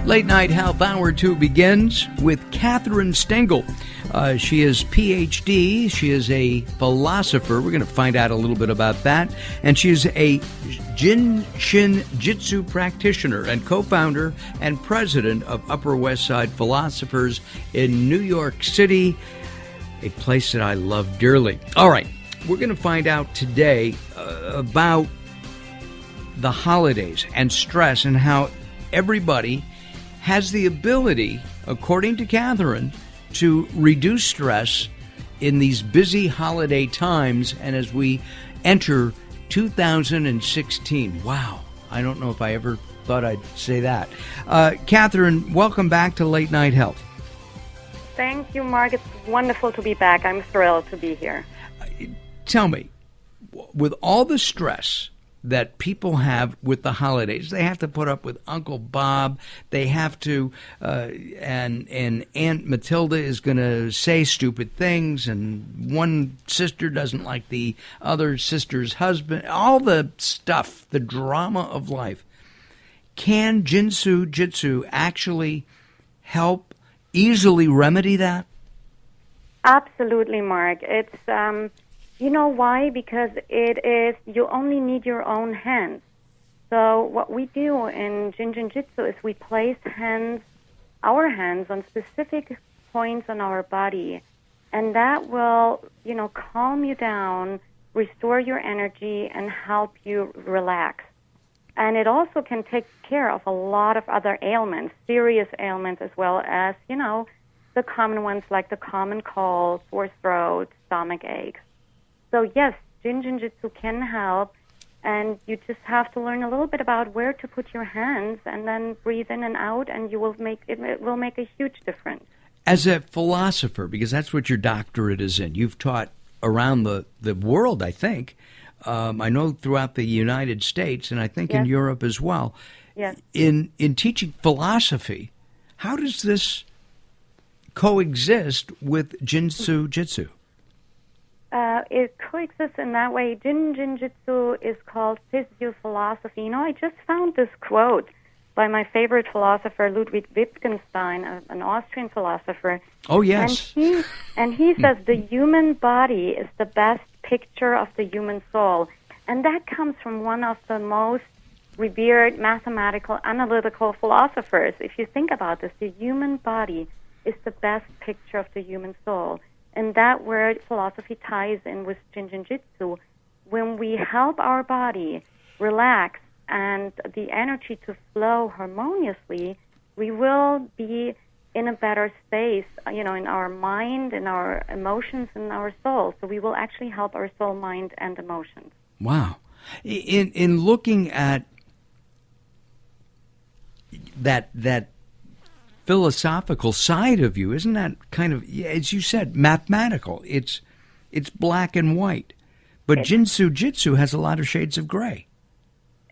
Late Night Health Hour 2 begins with Katherin-Stengel. She is Ph.D. She is a philosopher. We're going to find out a little bit about that. And she's a Jin Shin Jyutsu practitioner and co-founder and president of Upper West Side Philosophers in New York City, a place that I love dearly. All right, we're going to find out today about the holidays and stress and how everybody has the ability, according to Kathrin, to reduce stress in these busy holiday times and as we enter 2016. Wow, I don't know if I ever thought I'd say that. Kathrin, welcome back to Late Night Health. Thank you, Mark. It's wonderful to be back. I'm thrilled to be here. Tell me, with all the stress that people have with the holidays, they have to put up with Uncle Bob, they have to, and Aunt Matilda is going to say stupid things, and one sister doesn't like the other sister's husband, all the stuff, the drama of life. Can Jin Shin Jyutsu actually help easily remedy that? Absolutely, Mark. It's, you know why? Because you only need your own hands. So what we do in Jin Shin Jyutsu is we place our hands on specific points on our body, and that will, calm you down, restore your energy, and help you relax. And it also can take care of a lot of other ailments, serious ailments, as well as, the common ones like the common cold, sore throat, stomach aches. So yes, Jin Shin Jyutsu can help, and you just have to learn a little bit about where to put your hands, and then breathe in and out, and it will make a huge difference. As a philosopher, because that's what your doctorate is in, you've taught around the world, I think. I know throughout the United States, and I think in Europe as well. Yes. In teaching philosophy, how does this coexist with Jin Shin Jyutsu? It coexists in that way. Jin Shin Jyutsu is called physiophilosophy. I just found this quote by my favorite philosopher, Ludwig Wittgenstein, an Austrian philosopher. Oh, yes. And he says the human body is the best picture of the human soul. And that comes from one of the most revered mathematical, analytical philosophers. If you think about this, the human body is the best picture of the human soul. And that word philosophy ties in with Jin Shin Jyutsu. When we help our body relax and the energy to flow harmoniously, we will be in a better space, in our mind, in our emotions, in our soul. So we will actually help our soul, mind, and emotions. Wow. In looking at that philosophical side of you, isn't that kind of, as you said, mathematical? It's black and white, but Jin Shin Jyutsu has a lot of shades of gray.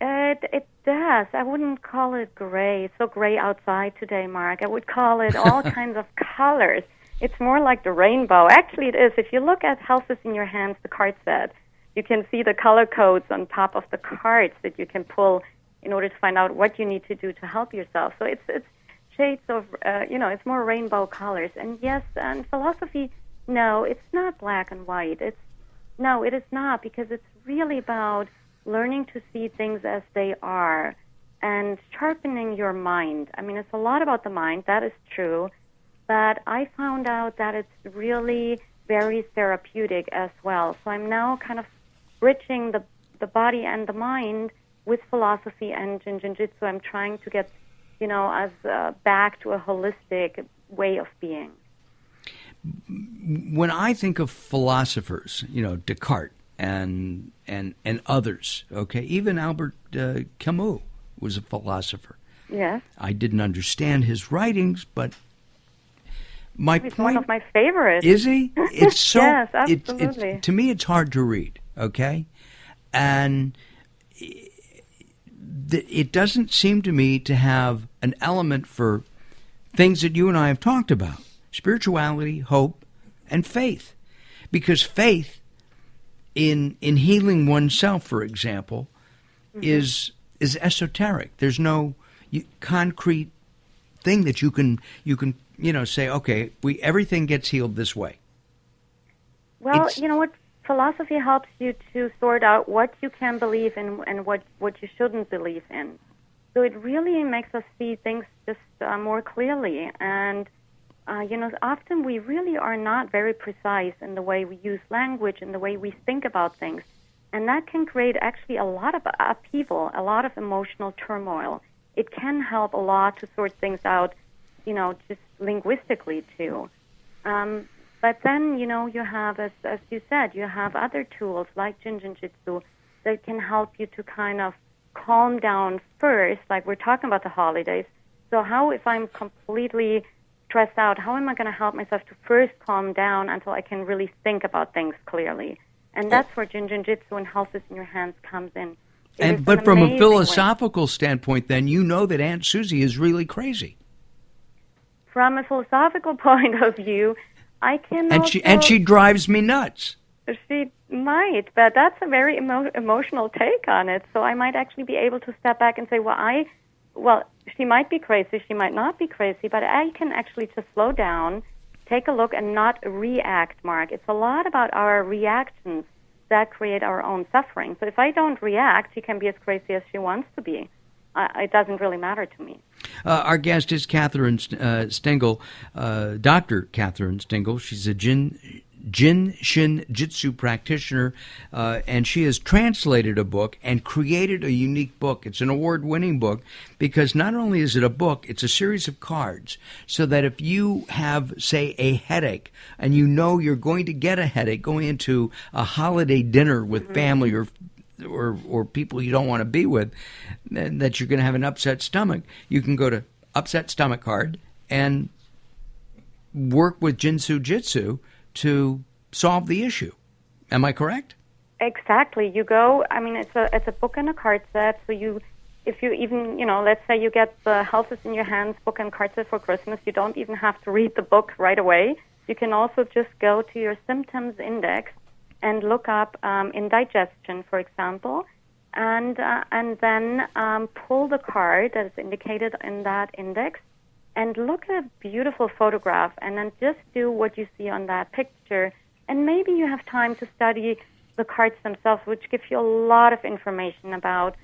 It does. I wouldn't call it gray. It's so gray outside today, Mark. I would call it all kinds of colors. It's more like the rainbow. Actually, it is. If you look at Health is in Your Hands, the card set, you can see the color codes on top of the cards that you can pull in order to find out what you need to do to help yourself. So it's shades of, it's more rainbow colors. And yes, and philosophy, no, it's not black and white. It is not, because it's really about learning to see things as they are and sharpening your mind. I mean, it's a lot about the mind, that is true, but I found out that it's really very therapeutic as well. So I'm now kind of bridging the body and the mind with philosophy and Jin Shin Jyutsu. I'm trying to get as back to a holistic way of being. When I think of philosophers, Descartes and others, okay, even Albert Camus was a philosopher. Yes. I didn't understand his writings, but my He's point, one of my favorites. Is he? It's so. Yes, absolutely. To me, it's hard to read. Okay, and it doesn't seem to me to have an element for things that you and I have talked about: spirituality, hope, and faith. Because faith in healing oneself, for example, is esoteric. There's no concrete thing that you can say, okay, everything gets healed this way? Well, you know what? Philosophy helps you to sort out what you can believe in and what you shouldn't believe in. So it really makes us see things just more clearly. And, often we really are not very precise in the way we use language and the way we think about things. And that can create actually a lot of upheaval, a lot of emotional turmoil. It can help a lot to sort things out, just linguistically too. But then, you have, as you said, you have other tools like Jin Shin Jyutsu that can help you to kind of calm down first, like we're talking about the holidays. So how, if I'm completely stressed out, how am I going to help myself to first calm down until I can really think about things clearly? And that's where Jin Shin Jyutsu and Health is in Your Hands comes in. But from a philosophical standpoint, then, that Aunt Susie is really crazy. From a philosophical point of view, I can and she drives me nuts. She might, but that's a very emotional take on it. So I might actually be able to step back and say, well, she might be crazy, she might not be crazy, but I can actually just slow down, take a look, and not react, Mark. It's a lot about our reactions that create our own suffering. So if I don't react, she can be as crazy as she wants to be. It doesn't really matter to me. Our guest is Kathrin Stengel, Dr. Katherin Stengel. She's a Jin Shin Jyutsu practitioner, and she has translated a book and created a unique book. It's an award-winning book because not only is it a book, it's a series of cards so that if you have, say, a headache and you're going to get a headache going into a holiday dinner with family or people you don't want to be with, that you're going to have an upset stomach, you can go to upset stomach card and work with Jin Shin Jyutsu to solve the issue. Am I correct? Exactly. You go, it's a book and a card set, so if you even, let's say you get the Health is in Your Hands book and card set for Christmas, you don't even have to read the book right away. You can also just go to your symptoms index and look up indigestion, for example, and then pull the card that is indicated in that index and look at a beautiful photograph and then just do what you see on that picture. And maybe you have time to study the cards themselves, which give you a lot of information about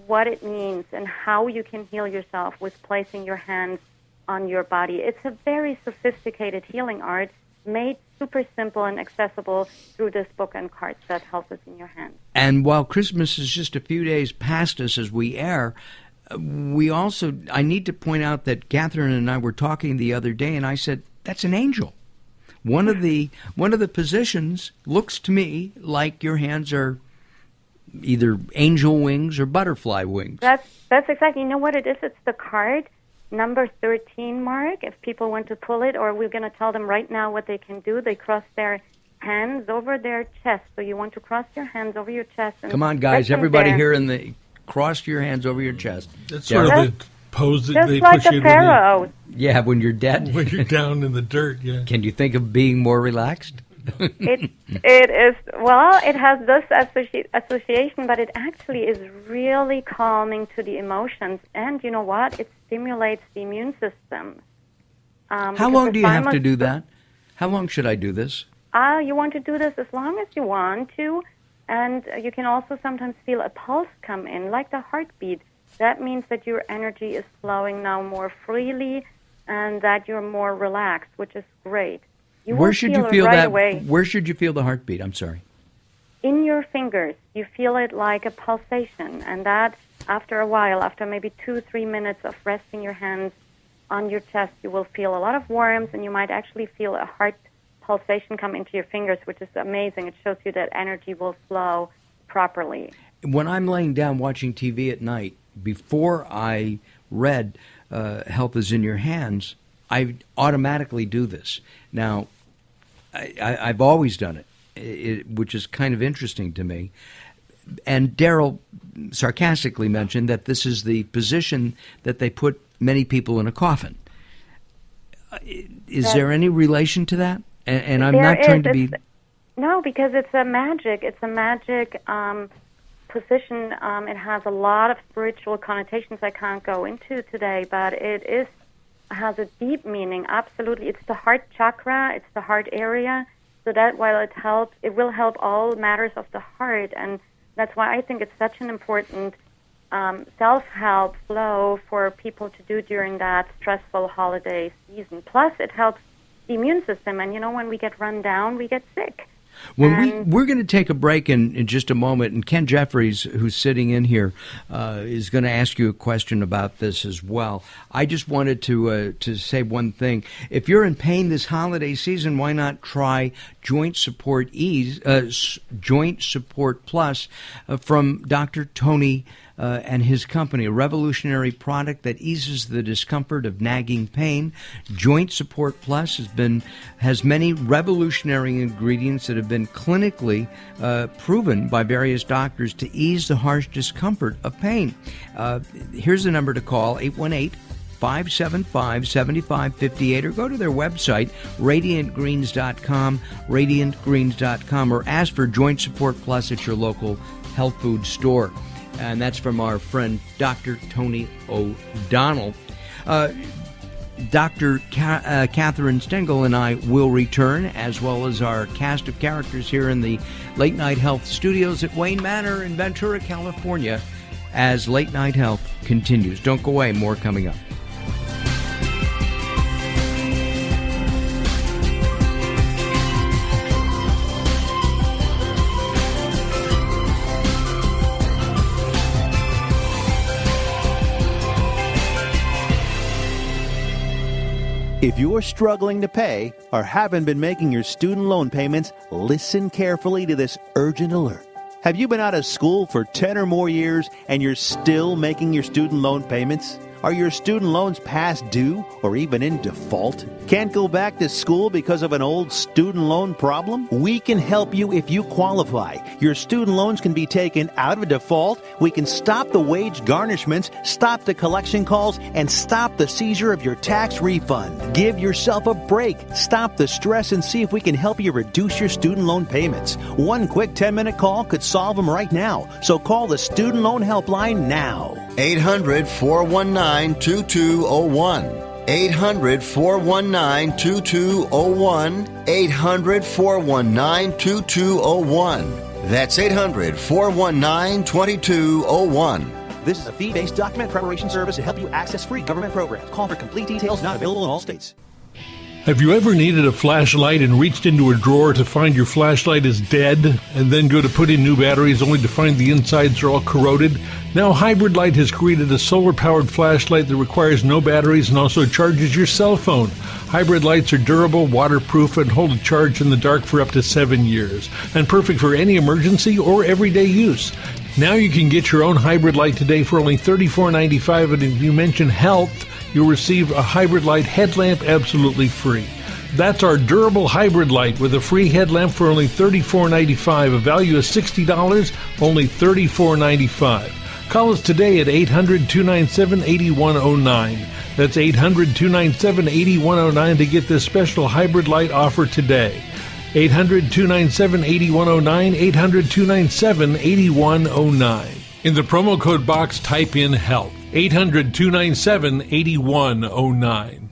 what it means and how you can heal yourself with placing your hands on your body. It's a very sophisticated healing art made super simple and accessible through this book and card set, Health is in Your Hands. And while Christmas is just a few days past us as we air, I need to point out that Kathrin and I were talking the other day, and I said, that's an angel. One of the positions looks to me like your hands are either angel wings or butterfly wings. That's exactly, you know what it is? It's the card number 13, Mark. If people want to pull it, or we're going to tell them right now what they can do. They cross their hands over their chest. So you want to cross your hands over your chest. And come on, guys, everybody here cross your hands over your chest. That's sort of the pose that they like push the in pharaoh. Yeah, when you're dead. When you're down in the dirt, yeah. Can you think of being more relaxed? It is, well, it has this association, but it actually is really calming to the emotions. And you know what? It stimulates the immune system. How long do you have to do that? How long should I do this? You want to do this as long as you want to. And you can also sometimes feel a pulse come in, like the heartbeat. That means that your energy is flowing now more freely and that you're more relaxed, which is great. Where should you feel right that? Away. Where should you feel the heartbeat? I'm sorry. In your fingers. You feel it like a pulsation, and that after a while, after maybe 2-3 minutes of resting your hands on your chest, you will feel a lot of warmth, and you might actually feel a heart pulsation come into your fingers, which is amazing. It shows you that energy will flow properly. When I'm laying down watching TV at night, before I read Health is in Your Hands, I automatically do this. Now, I've always done it, which is kind of interesting to me. And Daryl sarcastically mentioned that this is the position that they put many people in a coffin. Is there any relation to that? And I'm not trying to be... No, because it's a magic position. It has a lot of spiritual connotations I can't go into today, but it is has a deep meaning. Absolutely. It's the heart chakra. It's the heart area. So that while it will help all matters of the heart. And that's why I think it's such an important self-help flow for people to do during that stressful holiday season. Plus, it helps the immune system. And, when we get run down, we get sick. We're going to take a break in just a moment, and Ken Jeffries, who's sitting in here, is going to ask you a question about this as well. I just wanted to say one thing. If you're in pain this holiday season, why not try Joint Support Joint Support Plus from Dr. Tony and his company, a revolutionary product that eases the discomfort of nagging pain. Joint Support Plus has many revolutionary ingredients that have been clinically proven by various doctors to ease the harsh discomfort of pain. Here's the number to call, 818-575-7558, or go to their website, radiantgreens.com, or ask for Joint Support Plus at your local health food store. And that's from our friend Dr. Tony O'Donnell. Dr. Katherin-Stengel and I will return, as well as our cast of characters here in the Late Night Health studios at Wayne Manor in Ventura, California, as Late Night Health continues. Don't go away, more coming up. If you're struggling to pay or haven't been making your student loan payments, listen carefully to this urgent alert. Have you been out of school for 10 or more years and you're still making your student loan payments? Are your student loans past due or even in default? Can't go back to school because of an old student loan problem? We can help you if you qualify. Your student loans can be taken out of default. We can stop the wage garnishments, stop the collection calls, and stop the seizure of your tax refund. Give yourself a break. Stop the stress and see if we can help you reduce your student loan payments. One quick 10-minute call could solve them right now. So call the Student Loan Helpline now. 800-419-2201. 800-419-2201. 800-419-2201. That's 800-419-2201. This is a fee-based document preparation service to help you access free government programs. Call for complete details, not available in all states. Have you ever needed a flashlight and reached into a drawer to find your flashlight is dead, and then go to put in new batteries only to find the insides are all corroded? Now Hybrid Light has created a solar-powered flashlight that requires no batteries and also charges your cell phone. Hybrid lights are durable, waterproof, and hold a charge in the dark for up to 7 years, and perfect for any emergency or everyday use. Now you can get your own Hybrid Light today for only $34.95, and if you mention health, you'll receive a Hybrid Light headlamp absolutely free. That's our durable Hybrid Light with a free headlamp for only $34.95, a value of $60, only $34.95. Call us today at 800-297-8109. That's 800-297-8109 to get this special Hybrid Light offer today. 800-297-8109, 800-297-8109. In the promo code box, type in HELP. 800-297-8109.